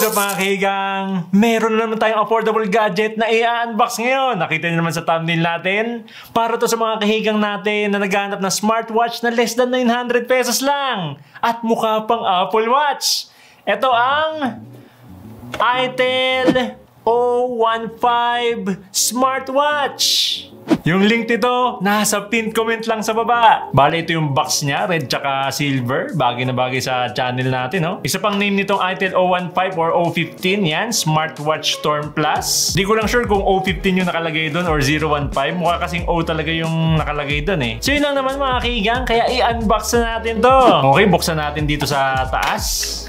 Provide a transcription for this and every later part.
What's up mga kahigang? Meron naman tayong affordable gadget na i-unbox ngayon. Nakita niyo naman sa thumbnail natin. Para to sa mga kahigang natin na naghahanap ng smartwatch na less than 900 pesos lang. At mukha pang Apple Watch. Ito ang itel O15 smartwatch. Yung link nito, nasa pinned comment lang sa baba. Bale, ito yung box niya, red tsaka silver. Bagay na bagay sa channel natin, no? Isa pang name nitong itel O15 or O15, yan, Smartwatch Storm Plus. Di ko lang sure kung O15 yung nakalagay doon or 015. Mukha kasing O talaga yung nakalagay doon, eh. So, yun lang naman mga kaigang, kaya i-unbox na natin to. Okay, buksan natin dito sa taas.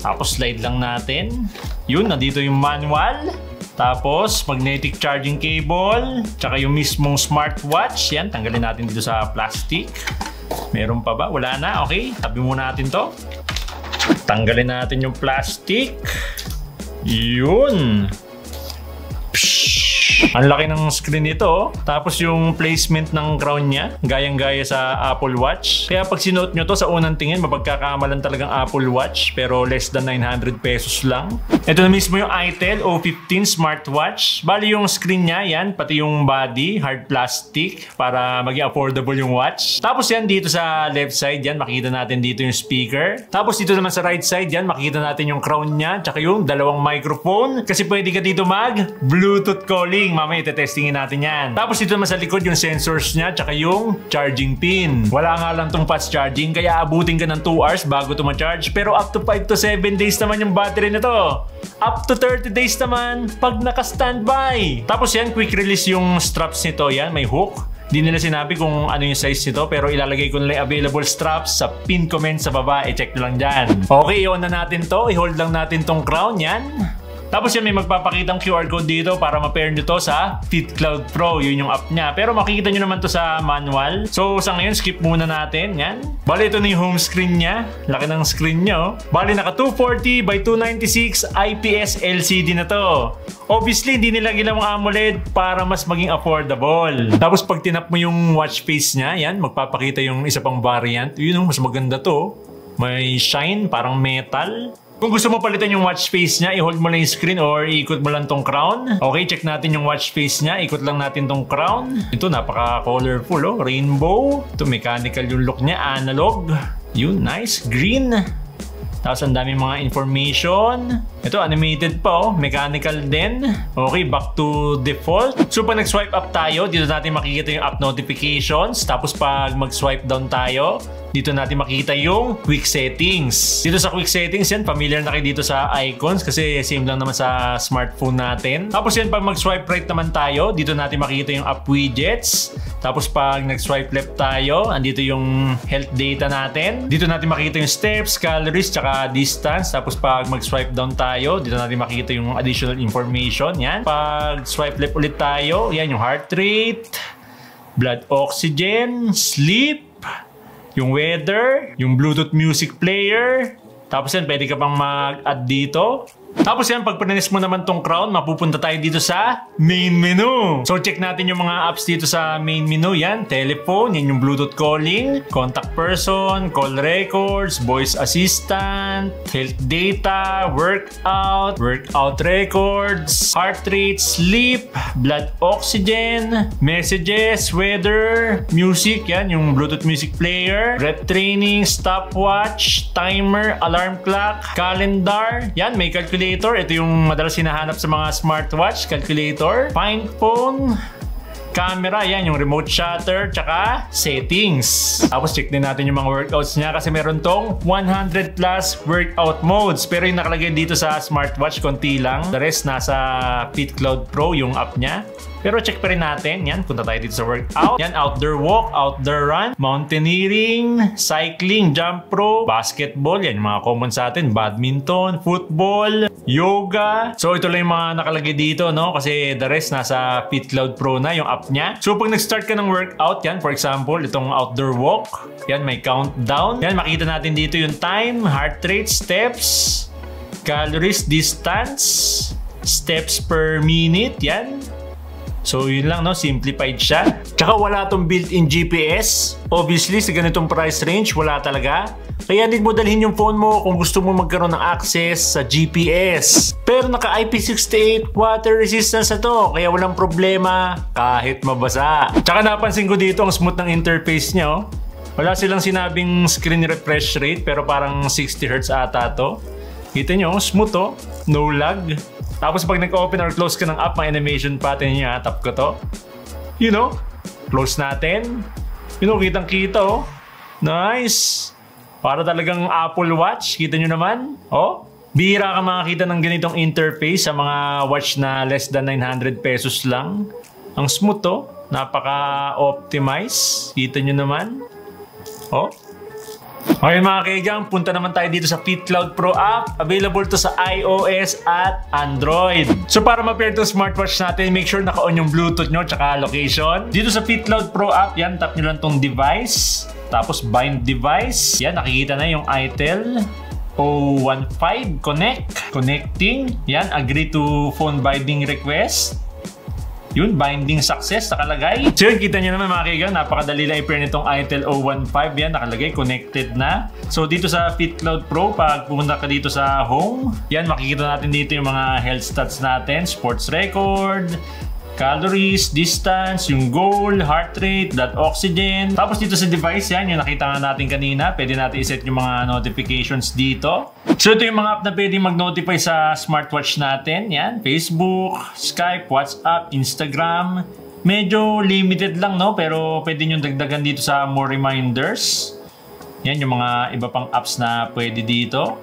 Tapos, slide lang natin. Yun, nandito yung manual. Tapos, magnetic charging cable, tsaka yung mismong smartwatch. Yan, tanggalin natin dito sa plastic. Meron pa ba? Wala na. Okay, tabi muna natin to. Tanggalin natin yung plastic. Yun. Ang laki ng screen nito. Tapos yung placement ng crown niya, gayang-gaya sa Apple Watch. Kaya pag sinuot nyo to sa unang tingin, mapagkakamalan talagang Apple Watch. Pero less than 900 pesos lang. Ito na mismo yung itel O15 smartwatch. Bali yung screen niya, yan. Pati yung body, hard plastic. Para maging affordable yung watch. Tapos yan dito sa left side, yan. Makikita natin dito yung speaker. Tapos dito naman sa right side, yan. Makikita natin yung crown niya. Tsaka yung dalawang microphone. Kasi pwede ka dito mag-Bluetooth calling. Mamaya itetestingin natin yan. Tapos dito naman sa likod yung sensors niya tsaka yung charging pin. Wala nga lang tong fast charging kaya abutin ka ng 2 hours bago ito ma-charge. Pero up to 5 to 7 days naman yung battery nito. Up to 30 days naman pag naka-standby. Tapos yan, quick release yung straps nito. Yan, may hook. Di nila sinabi kung ano yung size nito pero ilalagay ko nila yung available straps sa pin comment sa baba. I-check nyo lang dyan. Okay, i-on na natin to. I-hold lang natin tong crown. Yan. Tapos yan, may magpapakitang QR code dito para ma-pair nyo to sa FitCloud Pro. Yun yung app niya. Pero makikita nyo naman to sa manual. So sa ngayon, skip muna natin. Yan. Bali, ito na yung home screen niya. Laki ng screen niya, oh. Bali, naka 240 by 296 IPS LCD na to. Obviously, hindi nila ginawang AMOLED para mas maging affordable. Tapos pag tinap mo yung watch face niya, yan, magpapakita yung isa pang variant. Yun, mas maganda to. May shine, parang metal. Kung gusto mo palitan yung watch face niya, i-hold mo lang yung screen or ikot mo lang tong crown. Okay, check natin yung watch face niya. Ikot lang natin tong crown. Ito, napaka-colorful, oh. Rainbow. Ito, mechanical yung look niya. Analog. Yun, nice. Green. Tapos ang daming mga information. Ito, animated pa, oh. Mechanical din. Okay, back to default. So, pag nag-swipe up tayo, dito natin makikita yung app notifications. Tapos pag mag-swipe down tayo, dito natin makikita yung quick settings. Dito sa quick settings, yan, familiar na kayo dito sa icons kasi same lang naman sa smartphone natin. Tapos yan, pag mag-swipe right naman tayo, dito natin makikita yung app widgets. Tapos pag nag-swipe left tayo, andito yung health data natin. Dito natin makikita yung steps, calories, tsaka distance. Tapos pag mag-swipe down tayo, dito natin makikita yung additional information. Yan. Pag swipe left ulit tayo, yan yung heart rate, blood oxygen, sleep, yung weather, yung Bluetooth music player. Tapos yan, pwede ka pang mag-add dito. Tapos yan, pag pinanis mo naman tong crown, mapupunta tayo dito sa main menu. So check natin yung mga apps dito sa main menu. Yan, telephone, yan yung Bluetooth calling, contact person, call records, voice assistant, health data, workout records, heart rate, sleep, blood oxygen, messages, weather, music, yan yung Bluetooth music player, rep training, stopwatch, timer, alarm clock, calendar, yan may calculator. Ito yung madalas hinahanap sa mga smartwatch, calculator, find phone, camera, yan yung remote shutter, tsaka settings. Tapos check din natin yung mga workouts niya kasi meron tong 100 plus workout modes. Pero yung nakalagay dito sa smartwatch, konti lang. The rest nasa FitCloud Pro yung app niya. Pero check pa rin natin. Yan, punta tayo dito sa workout. Yan, outdoor walk, outdoor run, mountaineering, cycling, jump rope, basketball. Yan, yung mga common sa atin. Badminton, football, yoga. So, ito lang yung mga nakalagay dito, no? Kasi the rest nasa FitCloud Pro na yung app niya. So, pag nag-start ka ng workout, yan, for example, itong outdoor walk. Yan, may countdown. Yan, makita natin dito yung time, heart rate, steps, calories, distance, steps per minute. Yan. So yun lang, no? Simplified siya. Tsaka wala tong built-in GPS. Obviously, sa ganitong price range, wala talaga. Kaya need mo dalhin yung phone mo kung gusto mo magkaroon ng access sa GPS. Pero naka IP68 water resistance na to, kaya walang problema kahit mabasa. Tsaka napansin ko dito ang smooth ng interface niya. Oh. Wala silang sinabing screen refresh rate pero parang 60Hz ata to. Kita nyo, smooth to, no lag. Tapos pag nag-open or close ka ng app, may animation pattern niya. Tap ko to. You know, close natin. You know, kitang-kita oh. Nice! Para talagang Apple Watch. Kita nyo naman. Oh, bihira ka makakita ng ganitong interface sa mga watch na less than 900 pesos lang. Ang smooth to. Napaka-optimize. Kita nyo naman. Oh. Okay mga kaigang, punta naman tayo dito sa FitCloud Pro app. Available to sa iOS at Android. So para ma-pair itong smartwatch natin, make sure naka-on yung Bluetooth nyo tsaka location. Dito sa FitCloud Pro app, yan, tap nyo lang tong device. Tapos bind device. Yan, nakikita na yung itel O15 Connect. Connecting. Yan, agree to phone binding request. Yun, binding success, nakalagay. So yun, kita nyo naman mga kaigan, napakadali lang i-pair nitong itel O15. Yan, nakalagay, connected na. So dito sa FitCloud Pro, pag pumunta ka dito sa home, yan, makikita natin dito yung mga health stats natin, sports record, calories, distance, yung goal, heart rate, blood oxygen. Tapos dito sa device, yan, yung nakita nga natin kanina, pwede natin iset yung mga notifications dito. So ito yung mga app na pwede mag-notify sa smartwatch natin. Yan, Facebook, Skype, WhatsApp, Instagram. Medyo limited lang, no? Pero pwede nyo dagdagan dito sa more reminders. Yan, yung mga iba pang apps na pwede dito.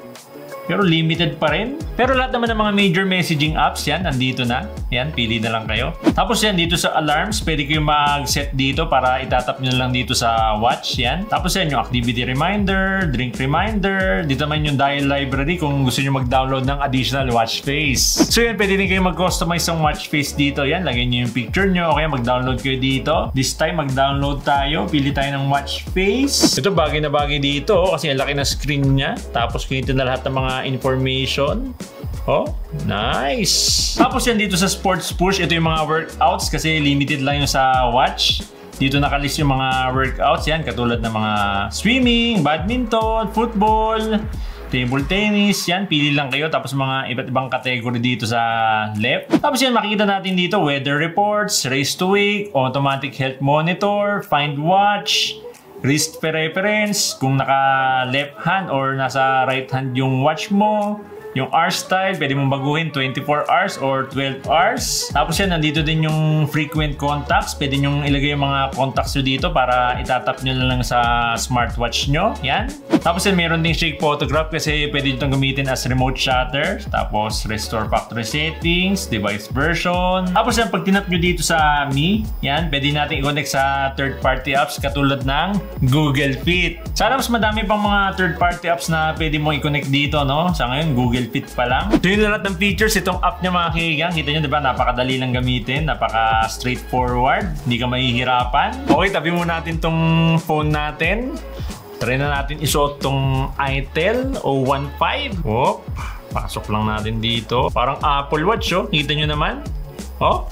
Pero limited pa rin. Pero lahat naman ng mga major messaging apps, yan, nandito na. Yan, pili na lang kayo. Tapos yan, dito sa alarms, pwede kayo mag-set dito para itatap nyo lang dito sa watch. Yan. Tapos yan, yung activity reminder, drink reminder. Dito naman yung dial library kung gusto nyo mag-download ng additional watch face. So yan, pwede din kayo mag-customize ng watch face dito. Yan, lagay nyo yung picture nyo. O kaya mag-download kayo dito. This time, mag-download tayo. Pili tayo ng watch face. Ito, bagay na bagay dito kasi ang laki na screen niya. Tapos kinito na lahat ng mga information. Oh, nice! Tapos yan dito sa sports push, ito yung mga workouts kasi limited lang yung sa watch. Dito nakalist yung mga workouts yan, katulad ng mga swimming, badminton, football, table tennis, yan, pili lang kayo. Tapos mga iba't ibang category dito sa left. Tapos yan, makikita natin dito, weather reports, race to wake, automatic health monitor, find watch, wrist preference, kung naka left hand or nasa right hand yung watch mo. Yung hour style, pwede mong baguhin 24 hours or 12 hours. Tapos yan, nandito din yung frequent contacts. Pwede nyong ilagay yung mga contacts nyo dito para itatap nyo lang sa smartwatch nyo. Yan. Tapos yan, meron din shake photograph kasi pwede nyo itong gamitin as remote shutter. Tapos restore factory settings, device version. Tapos yan, pag tinap nyo dito sa Mi, yan, pwede natin i-connect sa third-party apps katulad ng Google Fit. Sana mas madami pang mga third-party apps na pwede mong i-connect dito, no? Sa ngayon, Google Fit pa lang. So yun na lahat ng features itong app niya mga kaigang. Kita nyo diba, napakadali lang gamitin, napaka straightforward, hindi ka mahihirapan. Okay, tabi muna natin tong phone natin. Try na natin isuot tong itel O15. Oh, pasok lang natin dito. Parang Apple Watch, oh. Kita nyo naman. Oh,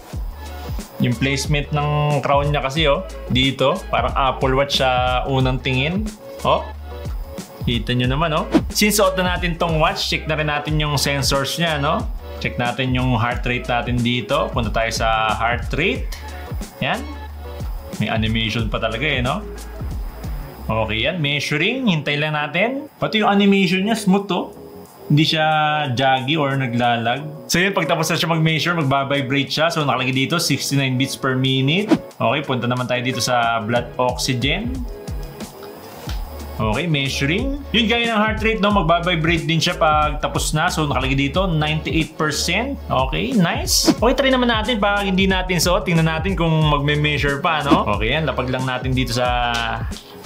yung placement ng crown niya kasi, oh, dito, parang Apple Watch sa unang tingin. Oh, kita nyo naman, oh. Since suot na natin tong watch, check na rin natin yung sensors niya, no? Check natin yung heart rate natin dito. Punta tayo sa heart rate. Yan. May animation pa talaga, eh, no? Okay, yan. Measuring. Hintay lang natin. Pati yung animation niya, smooth, to. Hindi siya jaggy or naglalag. So yun, pagtapos na siya mag-measure, magbabibrate siya. So nakalagay dito, 69 beats per minute. Okay, punta naman tayo dito sa blood oxygen. Okay, measuring. Yun, gaya ng heart rate, no? Magbabibrate din siya pag tapos na. So, nakalagay dito, 98%. Okay, nice. Okay, try naman natin pag hindi natin suot. Tingnan natin kung magme-measure pa, no? Okay, yan. Lapag lang natin dito sa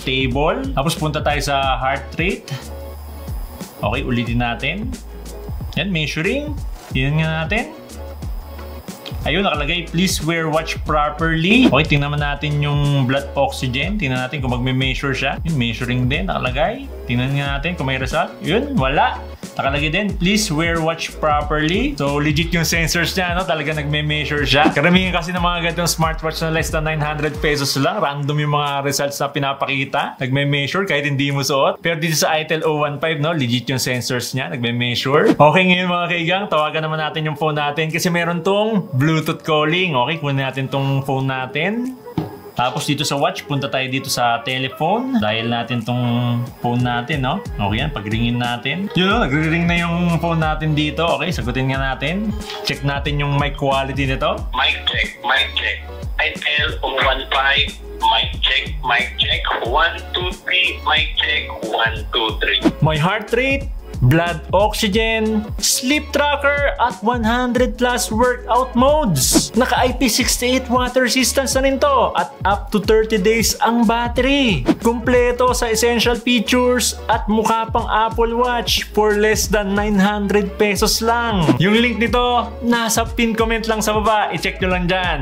table. Tapos, punta tayo sa heart rate. Okay, ulitin natin. Yan, measuring. Tingnan nga natin. Ayun, nakalagay, please wear watch properly. Okay, tingnan naman natin yung blood oxygen. Tingnan natin kung magme-measure siya. Yun, measuring din, nakalagay. Tingnan nga natin kung may result. Yun, wala. Nakalagay din, please wear watch properly. So legit yung sensors niya, no? Talaga nagme-measure siya. Karamihan kasi ng mga ganitong smartwatch na less than 900 pesos lang, random yung mga results na pinapakita. Nagme-measure kahit hindi mo suot. Pero dito sa ITEL 015, no? Legit yung sensors niya, nagme-measure. Okay, ngayon mga kaigang, tawagan naman natin yung phone natin kasi meron tong Bluetooth calling. Okay, kunin natin tong phone natin. Tapos dito sa watch, punta tayo dito sa telephone. Dial natin tong phone natin, no? Okay yan, pag-ringin natin. Yun, no? Nagre-ring na yung phone natin dito. Okay, sagutin nga natin. Check natin yung mic quality nito. Mic check, mic check. ITEL 015, mic check, mic check. 1, 2, 3, mic check. 1, 2, 3. My heart rate, blood oxygen, sleep tracker, at 100 plus workout modes. Naka IP68 water resistance na rin to at up to 30 days ang battery. Kumpleto sa essential features at mukha pang Apple Watch for less than 900 pesos lang. Yung link nito, nasa pin comment lang sa baba. I-check nyo lang dyan.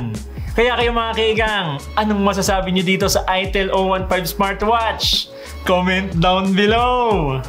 Kaya kayo mga kaigang, anong masasabi nyo dito sa ITEL 015 smartwatch? Comment down below!